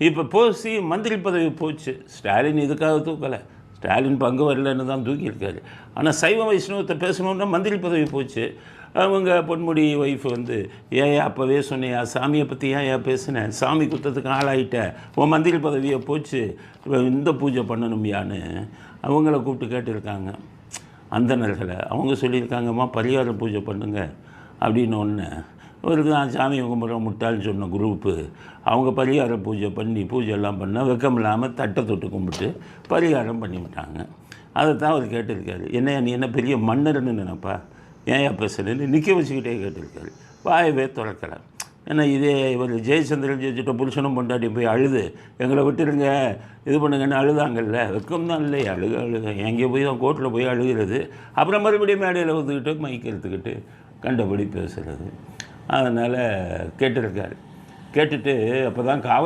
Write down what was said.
இப்போ மந்திரி பதவி போச்சு. ஸ்டாலின் இதுக்காக தூக்கலை, ஸ்டாலின் பங்கு வரலன்னு தான் தூக்கியிருக்காரு. ஆனால் சைவ வைஷ்ணவத்தை பேசணுன்னா மந்திரி பதவி போச்சு. அவங்க பொன்முடி ஒய்ஃப் வந்து, ஏன் அப்போவே சொன்னியா சாமியை பற்றி ஏன் பேசினேன், சாமி குத்தத்துக்கு ஆளாயிட்ட, உன் மந்திரி பதவியை போச்சு, இந்த பூஜை பண்ணணும்யான்னு அவங்கள கூப்பிட்டு கேட்டிருக்காங்க. அந்தணர்களை அவங்க சொல்லியிருக்காங்கம்மா பரிகார பூஜை பண்ணுங்க அப்படின்னு ஒன்று ஒரு தான் சாமி கும்பிட்ற முட்டாள்னு சொன்ன குரூப்பு அவங்க பரிகார பூஜை பண்ணி பூஜையெல்லாம் பண்ணால் வெக்கம் இல்லாமல் தட்டை தொட்டு கும்பிட்டு பரிகாரம் பண்ணிவிட்டாங்க. அதை தான் அவர் கேட்டிருக்காரு. என்ன நீ என்ன பெரிய மன்னர்னு நினைப்பா, ஏன் பேசுகிறேன்னு நிற்க வச்சுக்கிட்டே கேட்டிருக்காரு. வாயவே திறக்கலை. ஏன்னா இதே இவர் ஜெயச்சந்திரன் ஜெயிச்சுட்ட புருஷனும் பொண்டாட்டி போய் அழுது எங்களை விட்டுருங்க இது பண்ணுங்கன்னு அழுதாங்கல்ல, வெக்கம் தான் இல்லை, அழுக எங்கேயோ போய் தான் கோர்ட்டில் போய் அழுகிறது. அப்புறம் மறுபடியும் மேடையில் வந்துக்கிட்டு மைக் எடுத்துக்கிட்டு கண்டபடி பேசுகிறது. அதனால் கேட்டிருக்காரு. கேட்டுட்டு அப்போ தான்